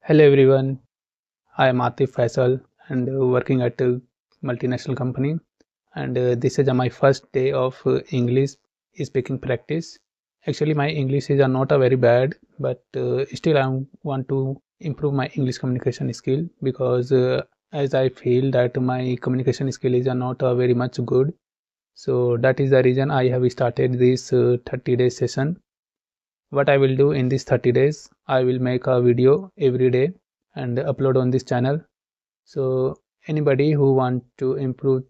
Hello everyone, I am Atif Faisal and working at a multinational company, and this is my first day of English speaking practice. Actually my English is not a very bad, but still I want to improve my English communication skill because as I feel that my communication skill is not very much good. So that is the reason I have started this 30-day session. What I will do in these 30 days, I will make a video every day and upload on this channel. So anybody who want to improve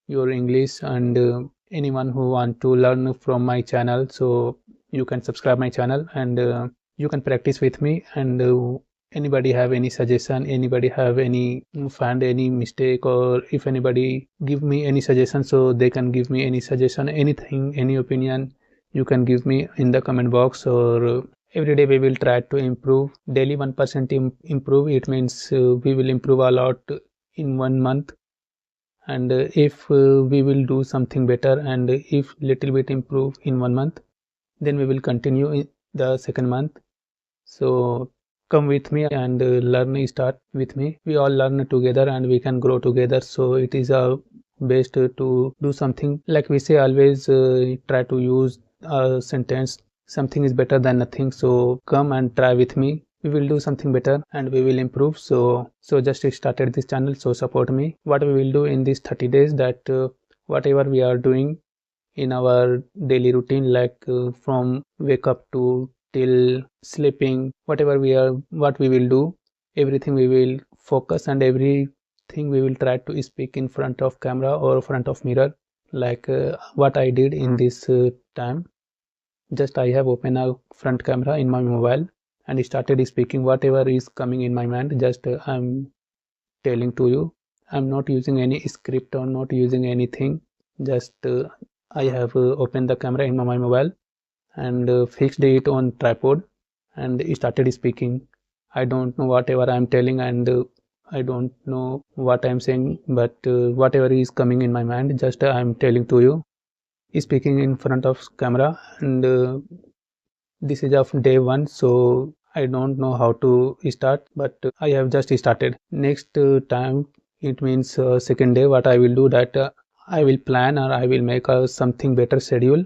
your English and anyone who want to learn from my channel, so you can subscribe my channel and you can practice with me. And anybody have any suggestion, anybody have any find any mistake, or if anybody give me any suggestion, so they can give me any suggestion, anything, any opinion, you can give me in the comment box. Or every day we will try to improve daily 1% improve. It means we will improve a lot in 1 month. And if we will do something better and if little bit improve in 1 month, then we will continue in the second month. So come with me and learn, start with me. We all learn together and we can grow together. So it is best to do something, like we say always, try to use a sentence, something is better than nothing. So come and try with me, we will do something better and we will improve. So just started this channel, so support me. What we will do in these 30 days, that whatever we are doing in our daily routine, like from wake up to till sleeping, whatever what we will do, everything we will focus, and everything we will try to speak in front of camera or front of mirror, like what I did in this time. Just I have opened a front camera in my mobile and started speaking whatever is coming in my mind. Just I'm telling to you, I'm not using any script or not using anything. Just I have opened the camera in my mobile and fixed it on tripod and started speaking. I don't know whatever I'm telling, and I don't know what I'm saying, but whatever is coming in my mind, just I'm telling to you, speaking in front of camera. And this is of day one, so I don't know how to start, but I have just started. Next time, it means second day, what I will do, that I will plan, or I will make a something better schedule,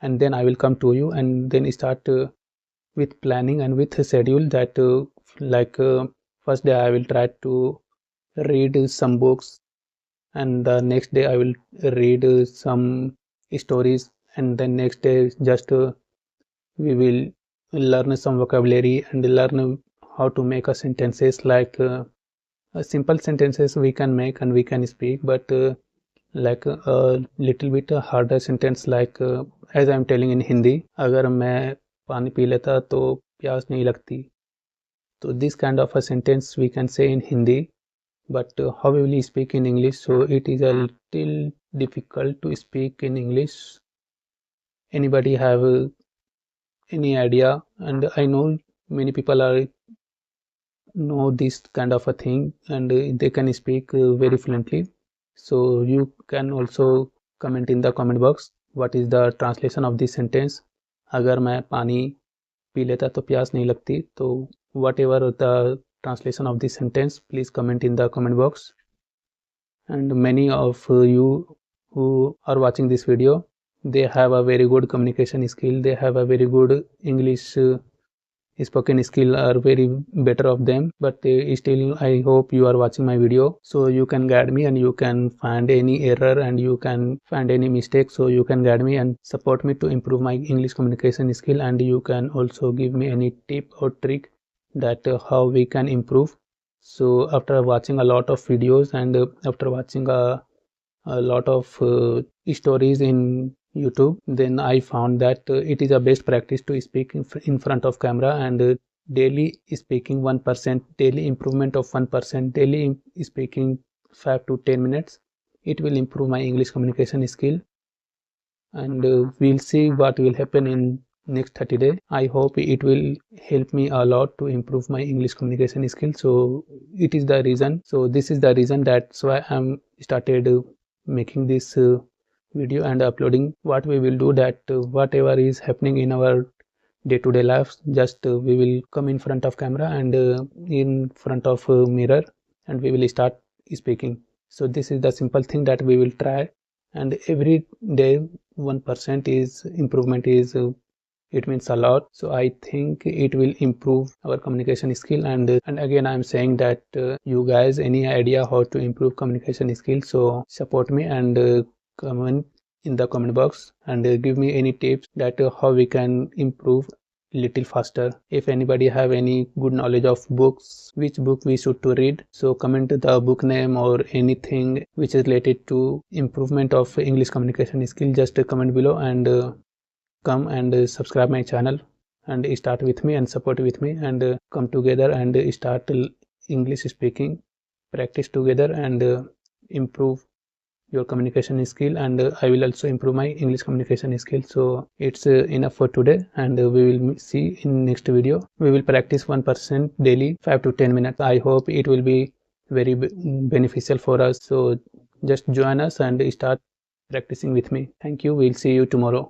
and then I will come to you and then start with planning and with a schedule. That like first day I will try to read some books, and the next day I will read some stories, and then next day just we will learn some vocabulary and learn how to make a sentences, like simple sentences we can make and we can speak, but like a little bit harder sentence, like as I'm telling in Hindi, अगर मैं पानी P लेता तो प्यास नहीं लगती. So this kind of a sentence we can say in Hindi, but how we will speak in English, so it is a little difficult to speak in English. Anybody have any idea? And I know many people are know this kind of a thing, and they can speak very fluently. So you can also comment in the comment box what is the translation of this sentence. अगर मैं पानी P लेता तो प्यास नहीं लगती. तो whatever the translation of this sentence, please comment in the comment box. And many of you who are watching this video, they have a very good communication skill, they have a very good English spoken skill are very better of them, but still I hope you are watching my video, so you can guide me and you can find any error and you can find any mistake, so you can guide me and support me to improve my English communication skill. And you can also give me any tip or trick that how we can improve. So after watching a lot of videos and after watching a lot of stories in YouTube, then I found that it is a best practice to speak in front of camera, and daily speaking 1%, daily improvement of 1%, daily speaking 5 to 10 minutes, it will improve my English communication skill. And we'll see what will happen in next 30 days. I hope it will help me a lot to improve my English communication skill. So it is the reason, so this is the reason, that's why I'm started making this video and uploading. What we will do, that whatever is happening in our day-to-day life. Just we will come in front of camera and in front of mirror, and we will start speaking. So this is the simple thing that we will try, and every day 1% is improvement is it means a lot. So I think it will improve our communication skill. And again, I'm saying that you guys, any idea how to improve communication skill, so support me and comment in the comment box, and give me any tips that how we can improve little faster. If anybody have any good knowledge of books, which book we should to read, so comment the book name or anything which is related to improvement of English communication skill. Just comment below, and come and subscribe my channel and start with me and support with me, and come together and start English speaking, practice together, and improve your communication skill. And I will also improve my English communication skill. So it's enough for today, and we will see in next video. We will practice 1% daily, 5 to 10 minutes. I hope it will be very beneficial for us. So just join us and start practicing with me. Thank you. We'll see you tomorrow.